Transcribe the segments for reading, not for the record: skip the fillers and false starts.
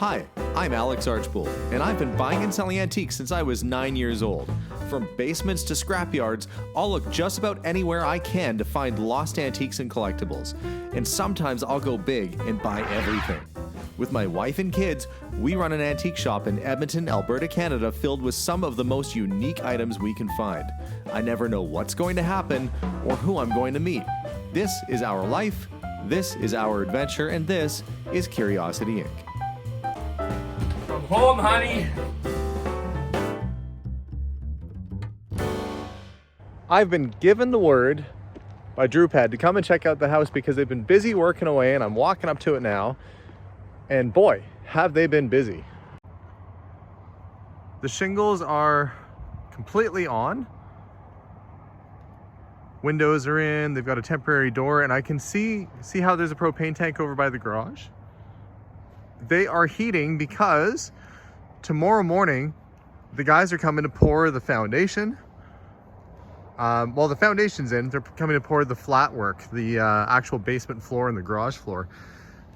Hi, I'm Alex Archbold, and I've been buying and selling antiques since I was 9 years old. From basements to scrapyards, I'll look just about anywhere I can to find lost antiques and collectibles. And sometimes I'll go big and buy everything. With my wife and kids, we run an antique shop in Edmonton, Alberta, Canada, filled with some of the most unique items we can find. I never know what's going to happen or who I'm going to meet. This is our life, this is our adventure, and this is Curiosity Inc. From home, honey. I've been given the word by Drupad to come and check out the house because they've been busy working away, and I'm walking up to it now. And boy, have they been busy. The shingles are completely on. Windows are in, they've got a temporary door, and I can see how there's a propane tank over by the garage. They are heating because tomorrow morning, the guys are coming to pour the foundation. Well, the foundation's in, they're coming to pour the flat work, the actual basement floor and the garage floor.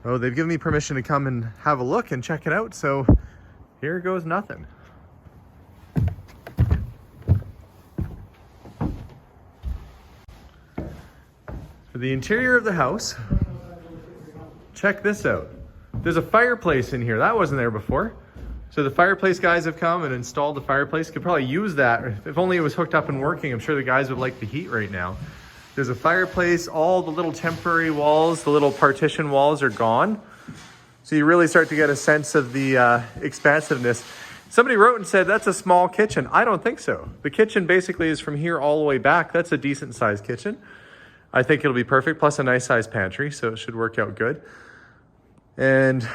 Oh, they've given me permission to come and have a look and check it out, so here goes nothing. For the interior of the house, check this out. There's a fireplace in here. That wasn't there before. So the fireplace guys have come and installed the fireplace. Could probably use that. If only it was hooked up and working, I'm sure the guys would like the heat right now. There's a fireplace. All the little temporary walls, the little partition walls are gone. So you really start to get a sense of the expansiveness. Somebody wrote and said, that's a small kitchen. I don't think so. The kitchen basically is from here all the way back. That's a decent sized kitchen. I think it'll be perfect, plus a nice sized pantry, so it should work out good. And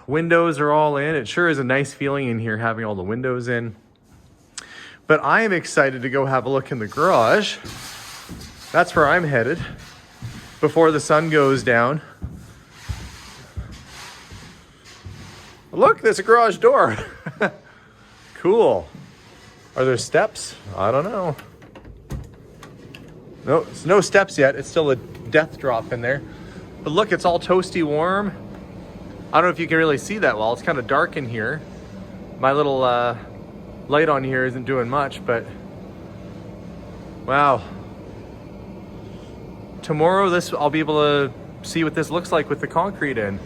windows are all in. It sure is a nice feeling in here having all the windows in. But I am excited to go have a look in the garage. That's where I'm headed before the sun goes down. Look, there's a garage door. Cool. Are there steps? I don't know. No, it's no steps yet. It's still a death drop in there. But look, it's all toasty warm. I don't know if you can really see that well. It's kind of dark in here. My little light on here isn't doing much, but wow. Tomorrow I'll be able to see what this looks like with the concrete in.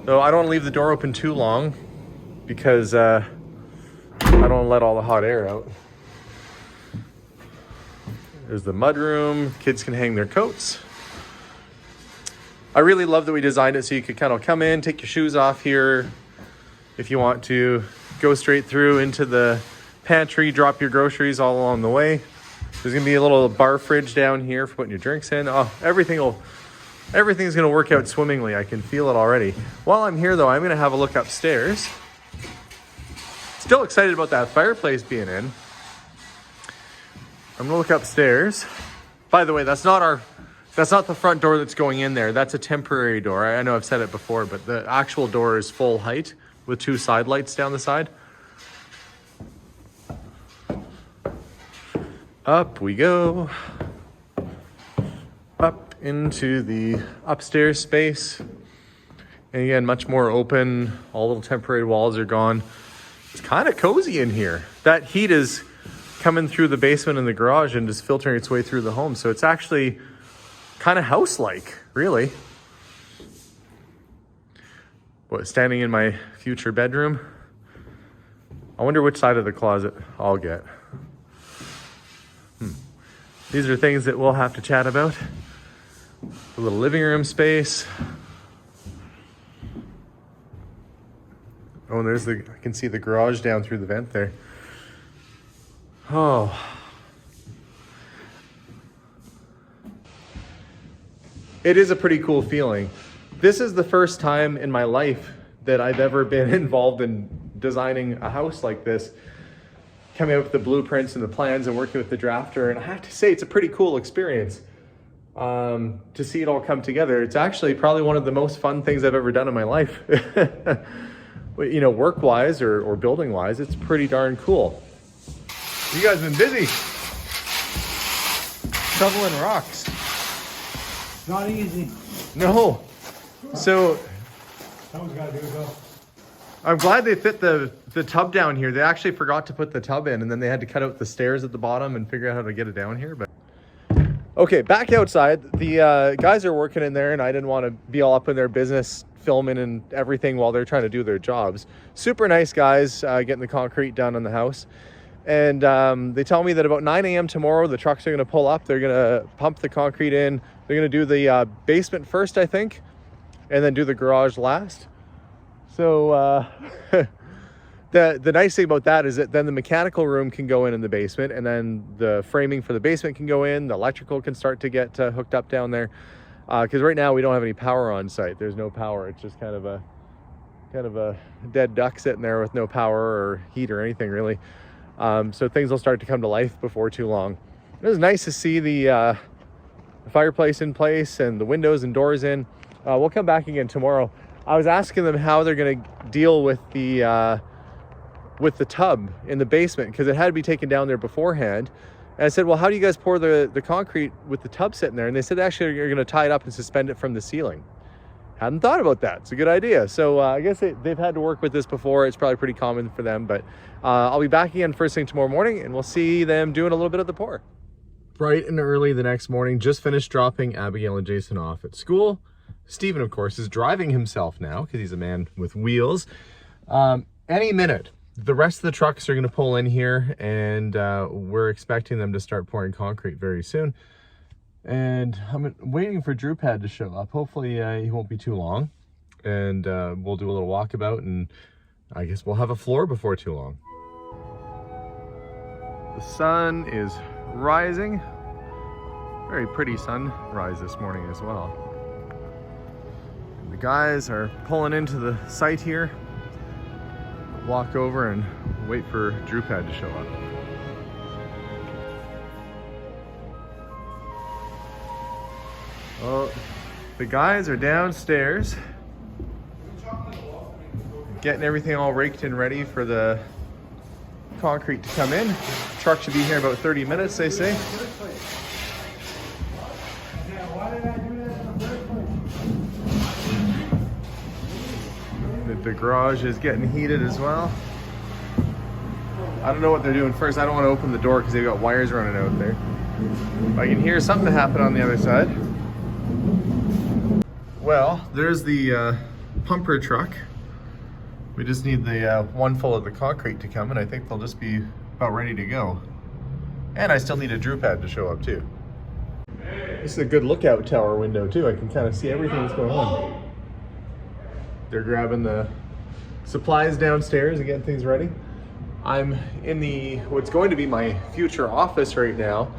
Though I don't want to leave the door open too long because I don't want to let all the hot air out. There's the mudroom. Kids can hang their coats. I really love that we designed it so you could kind of come in, take your shoes off here. If you want to go straight through into the pantry, drop your groceries all along the way. There's gonna be a little bar fridge down here for putting your drinks in. Oh, everything's gonna work out swimmingly. I can feel it already. While I'm here though, I'm gonna have a look upstairs. Still excited about that fireplace being in. I'm gonna look upstairs. By the way, that's not the front door that's going in there. That's a temporary door. I know I've said it before, but the actual door is full height with 2 side lights down the side. Up we go. Up into the upstairs space. And again, much more open. All little temporary walls are gone. It's kind of cozy in here. That heat is coming through the basement and the garage and just filtering its way through the home. So it's actually kind of house-like, really. What, standing in my future bedroom? I wonder which side of the closet I'll get. These are things that we'll have to chat about. A little living room space. Oh, and I can see the garage down through the vent there. Oh. It is a pretty cool feeling. This is the first time in my life that I've ever been involved in designing a house like this, coming up with the blueprints and the plans and working with the drafter. And I have to say, it's a pretty cool experience to see it all come together. It's actually probably one of the most fun things I've ever done in my life. You know, work-wise or building-wise, it's pretty darn cool. You guys have been busy shoveling rocks. Not easy. No. So Someone's got to do it though. I'm glad they fit the tub down here. They actually forgot to put the tub in, and then they had to cut out the stairs at the bottom and figure out how to get it down here. But okay, back outside. The guys are working in there, and I didn't want to be all up in their business filming and everything while they're trying to do their jobs. Super nice guys getting the concrete done on the house. And they tell me that about 9 a.m. tomorrow, the trucks are going to pull up. They're going to pump the concrete in. They're going to do the basement first, I think, and then do the garage last. So the nice thing about that is that then the mechanical room can go in the basement, and then the framing for the basement can go in. The electrical can start to get hooked up down there. Because right now we don't have any power on site. There's no power. It's just kind of a dead duck sitting there with no power or heat or anything really. So things will start to come to life before too long. It was nice to see the fireplace in place and the windows and doors in. We'll come back again tomorrow. I was asking them how they're going to deal with the tub in the basement, because it had to be taken down there beforehand. And I said, well, how do you guys pour the concrete with the tub sitting there? And they said, actually, you're going to tie it up and suspend it from the ceiling. Hadn't thought about that. It's a good idea. So I guess they've had to work with this before. It's probably pretty common for them. But I'll be back again first thing tomorrow morning, and we'll see them doing a little bit of the pour. Bright and early the next morning, just finished dropping Abigail and Jason off at school. Stephen, of course, is driving himself now because he's a man with wheels. Any minute, the rest of the trucks are going to pull in here, and we're expecting them to start pouring concrete very soon. And I'm waiting for Drupad to show up. Hopefully he won't be too long, and we'll do a little walkabout, and I guess we'll have a floor before too long. The sun is rising. Very pretty sunrise this morning as well. The guys are pulling into the site here. Walk over and wait for Drupad to show up. Well, the guys are downstairs getting everything all raked and ready for the concrete to come in. Truck should be here in about 30 minutes, they say. The garage is getting heated as well. I don't know what they're doing first. I don't want to open the door because they've got wires running out there. I can hear something happen on the other side. Well, there's the pumper truck. We just need the one full of the concrete to come, and I think they'll just be about ready to go. And I still need a Drupad to show up too. This is a good lookout tower window too. I can kind of see everything that's going on. They're grabbing the supplies downstairs and getting things ready. I'm in what's going to be my future office right now,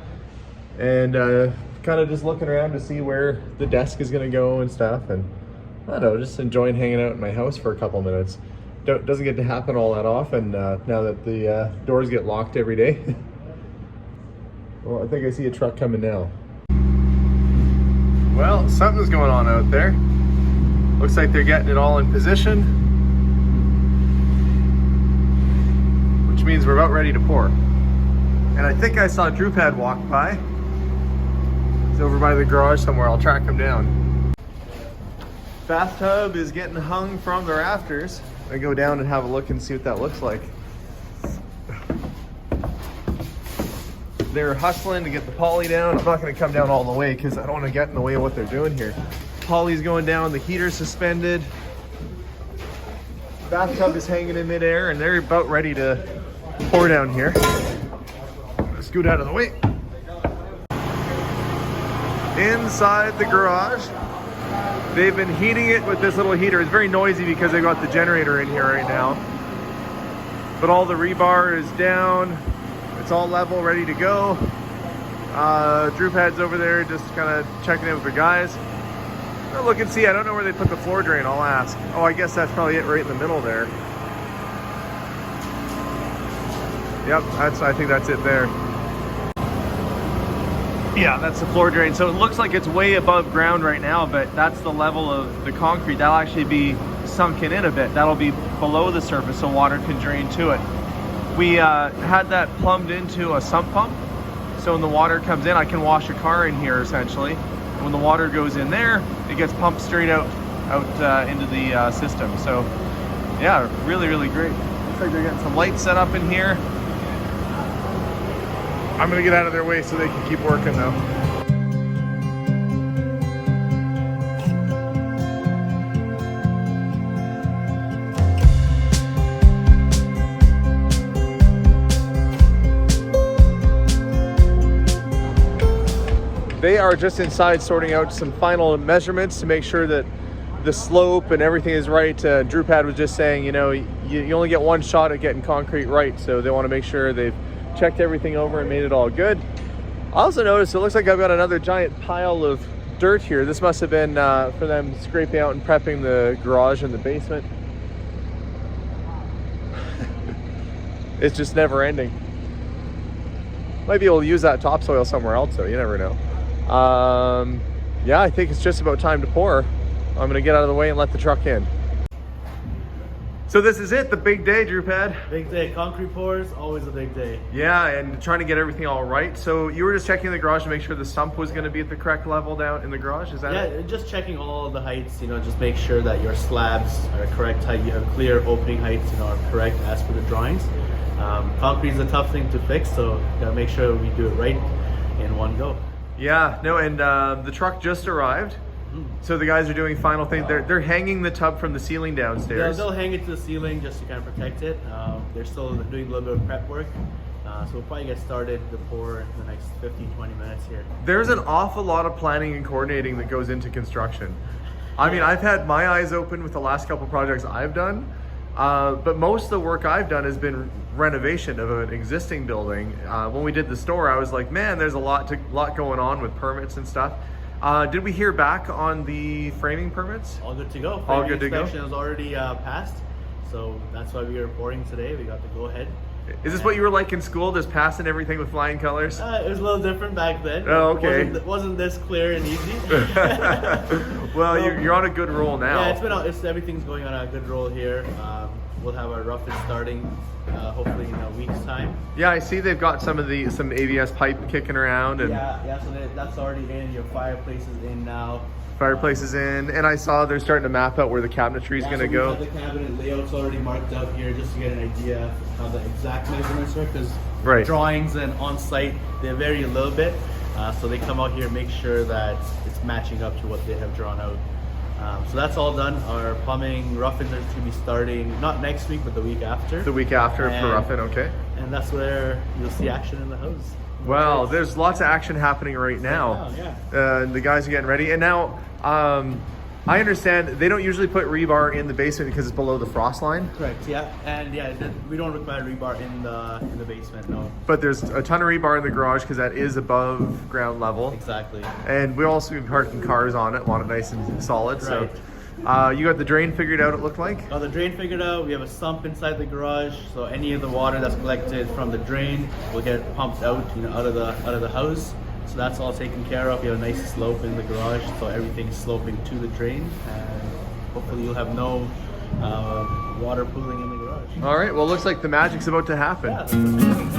and kind of just looking around to see where the desk is going to go and stuff, and I don't know, just enjoying hanging out in my house for a couple minutes. Doesn't get to happen all that often now that the doors get locked every day. Well, I think I see a truck coming now. Well, something's going on out there. Looks like they're getting it all in position, which means we're about ready to pour. And I think I saw Drupad walk by. He's over by the garage somewhere. I'll track him down. Bathtub is getting hung from the rafters. I go down and have a look and see what that looks like. They're hustling to get the poly down. I'm not going to come down all the way because I don't want to get in the way of what they're doing here. Poly's going down, the heater's suspended. Bathtub is hanging in midair, and they're about ready to pour down here. Let's scoot out of the way. Inside the garage, they've been heating it with this little heater. It's very noisy because they've got the generator in here right now. But all the rebar is down. It's all level, ready to go. Drupad's over there just kind of checking in with the guys. I'll look and see. I don't know where they put the floor drain. I'll ask. Oh, I guess that's probably it right in the middle there. Yep, I think that's it there. Yeah, that's the floor drain. So it looks like it's way above ground right now, but that's the level of the concrete. That'll actually be sunken in a bit. That'll be below the surface so water can drain to it. We had that plumbed into a sump pump. So when the water comes in, I can wash a car in here essentially. When the water goes in there, it gets pumped straight out into the system. So Yeah, really, really great. Looks like they're getting some lights set up in here. I'm gonna get out of their way so they can keep working though. They are just inside sorting out some final measurements to make sure that the slope and everything is right. Drupad was just saying, you know, you only get one shot at getting concrete right, so they want to make sure they've checked everything over and made it all good. I also noticed it looks like I've got another giant pile of dirt here. This must have been for them scraping out and prepping the garage and the basement. It's just never ending. Might be able to use that topsoil somewhere else though, you never know. Yeah, I think it's just about time to pour. I'm gonna get out of the way and let the truck in. So this is it, the big day, Drupad. Big day, concrete pours, always a big day. Yeah, and trying to get everything all right. So you were just checking the garage to make sure the sump was gonna be at the correct level down in the garage, is that it? Yeah, just checking all the heights, you know, just make sure that your slabs are correct height, you have clear opening heights, you know, are correct as per the drawings. Concrete is a tough thing to fix, so gotta make sure we do it right in one go. Yeah, no, and the truck just arrived. So the guys are doing final thing. They're hanging the tub from the ceiling downstairs. They'll hang it to the ceiling just to kind of protect it. They're still doing a little bit of prep work. So we'll probably get started to pour in the next 15-20 minutes here. There's an awful lot of planning and coordinating that goes into construction. I mean, I've had my eyes open with the last couple projects I've done, but most of the work I've done has been renovation of an existing building. When we did the store, I was like, man, there's a lot going on with permits and stuff. Did we hear back on the framing permits? All good to go. All good to go. Inspection has already passed, so that's why we are reporting today. We got the go ahead. Is this what you were like in school, just passing everything with flying colors? It was a little different back then. Oh, okay. It wasn't this clear and easy. Well, you're on a good roll now. Yeah, everything's going on a good roll here. We'll have our rough-in starting hopefully in a week's time. Yeah, I see they've got some ABS pipe kicking around, and yeah. So that's already in. Your fireplace is in now. Fireplace is in, and I saw they're starting to map out where the cabinetry is going to go. The cabinet layout's already marked out here just to get an idea of how the exact measurements are, because drawings and on site they vary a little bit. So they come out here and make sure that it's matching up to what they have drawn out. So that's all done. Our plumbing rough-ins are to be starting not next week, but the week after. The week after for rough-in, okay. And that's where you'll see action in the hose. Well, there's lots of action happening right now. Yeah. The guys are getting ready, and now I understand they don't usually put rebar in the basement because it's below the frost line. Correct. Yeah, and we don't require rebar in the basement. No. But there's a ton of rebar in the garage because that is above ground level. Exactly. And we also be parking cars on it, want it nice and solid. Right. So you got the drain figured out, it looked like? Got the drain figured out. We have a sump inside the garage, so any of the water that's collected from the drain will get pumped out, you know, out of the house. So that's all taken care of. You have a nice slope in the garage, so everything's sloping to the drain, and hopefully you'll have no water pooling in the garage. All right, well, looks like the magic's about to happen. Yeah, that's amazing.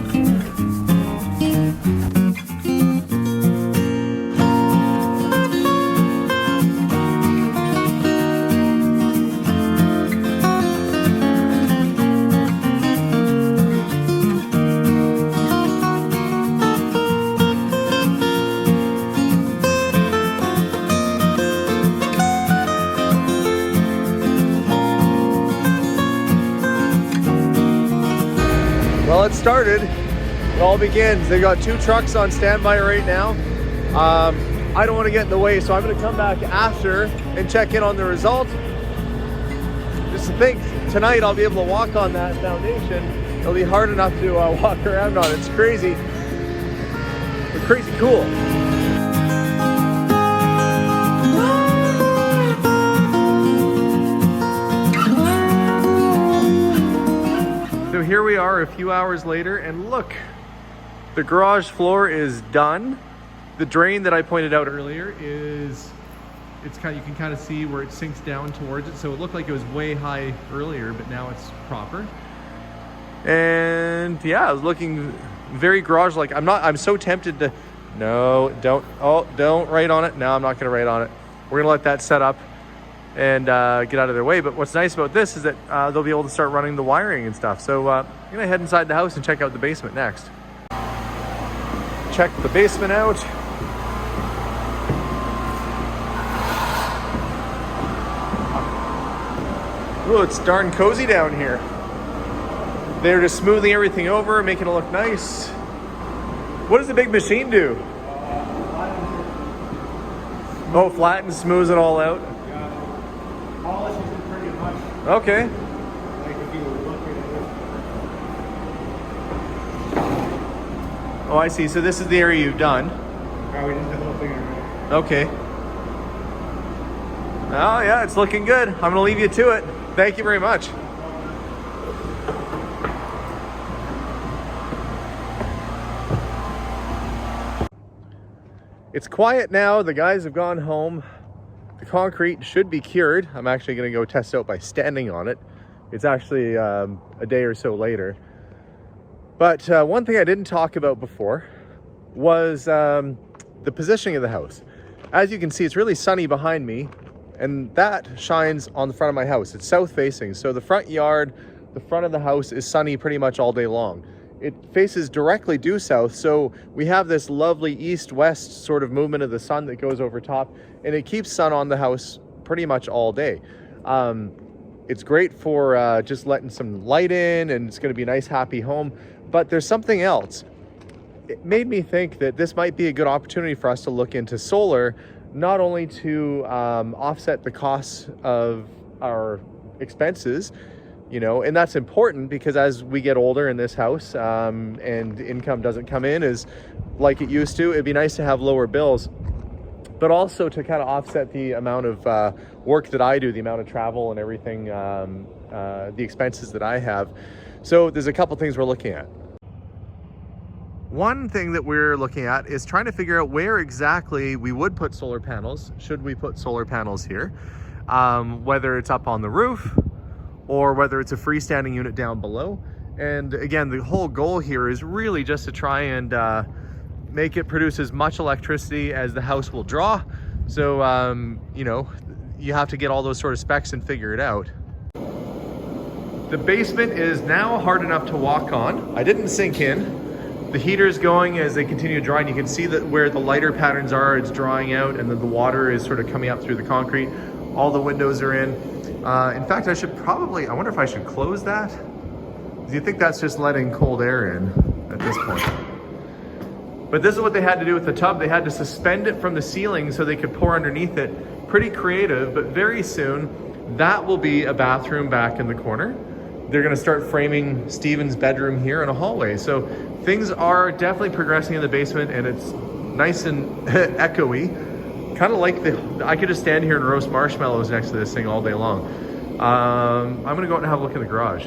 Well, it started. It all begins. They've got 2 trucks on standby right now. I don't want to get in the way, so I'm going to come back after and check in on the result. Just to think, tonight I'll be able to walk on that foundation. It'll be hard enough to walk around on. It's crazy. But crazy cool. So here we are a few hours later, and look, the garage floor is done. The drain that I pointed out earlier is, you can kind of see where it sinks down towards it. So it looked like it was way high earlier, but now it's proper. And yeah, it was looking very garage-like. I'm so tempted to, no, don't write on it. No, I'm not gonna write on it. We're gonna let that set up and get out of their way. But what's nice about this is that they'll be able to start running the wiring and stuff. So I'm gonna head inside the house and check out the basement next. Check the basement out. Ooh, it's darn cozy down here. They're just smoothing everything over, making it look nice. What does the big machine do? Oh, flatten, smooths it all out. Polishes it pretty much. Okay. Like if you look at it. Oh, I see. So this is the area you've done. We did the whole thing already. Okay. Oh yeah, it's looking good. I'm gonna leave you to it. Thank you very much. It's quiet now. The guys have gone home. The concrete should be cured. I'm actually gonna go test out by standing on it. It's actually a day or so later. But one thing I didn't talk about before was the positioning of the house. As you can see, it's really sunny behind me, and that shines on the front of my house. It's south facing, so the front yard, the front of the house is sunny pretty much all day long. It faces directly due south, so we have this lovely east-west sort of movement of the sun that goes over top, and it keeps sun on the house pretty much all day. It's great for just letting some light in, and it's gonna be a nice, happy home. But there's something else. It made me think that this might be a good opportunity for us to look into solar, not only to offset the costs of our expenses, you know, and that's important because as we get older in this house and income doesn't come in as like it used to, it'd be nice to have lower bills, but also to kind of offset the amount of work that I do, the amount of travel and everything, the expenses that I have. So there's a couple things we're looking at. One thing that we're looking at is trying to figure out where exactly we would put solar panels. Should we put solar panels here? Whether it's up on the roof or whether it's a freestanding unit down below. And again, the whole goal here is really just to try and make it produce as much electricity as the house will draw. So, you know, you have to get all those sort of specs and figure it out. The basement is now hard enough to walk on. I didn't sink in. The heater is going as they continue to dry, and you can see that where the lighter patterns are, it's drying out, and then the water is sort of coming up through the concrete. All the windows are in. In fact, I should probably, I wonder if I should close that? Do you think that's just letting cold air in at this point? But this is what they had to do with the tub. They had to suspend it from the ceiling so they could pour underneath it. Pretty creative, but very soon that will be a bathroom back in the corner. They're gonna start framing Steven's bedroom here in a hallway. So things are definitely progressing in the basement, and it's nice and echoey. Kind of like I could just stand here and roast marshmallows next to this thing all day long. I'm gonna go out and have a look in the garage.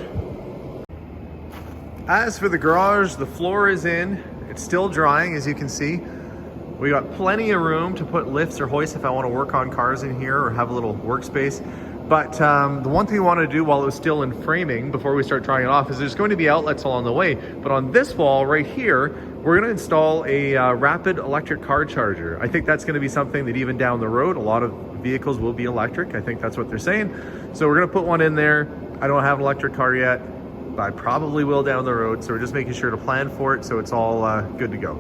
As for the garage, the floor is in. It's still drying, as you can see. We got plenty of room to put lifts or hoists if I want to work on cars in here or have a little workspace. But the one thing we want to do while it was still in framing before we start drying it off is there's going to be outlets along the way. But on this wall right here, we're going to install a rapid electric car charger. I think that's going to be something that even down the road, a lot of vehicles will be electric. I think that's what they're saying. So we're going to put one in there. I don't have an electric car yet, but I probably will down the road. So we're just making sure to plan for it so it's all good to go.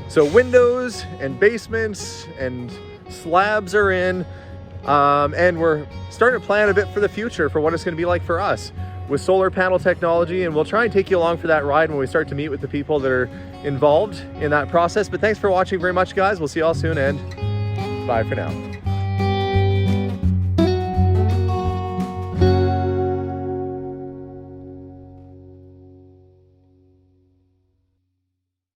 So windows and basements and slabs are in. And we're starting to plan a bit for the future for what it's going to be like for us with solar panel technology, and we'll try and take you along for that ride when we start to meet with the people that are involved in that process. But thanks for watching very much, guys. We'll see you all soon, and bye for now.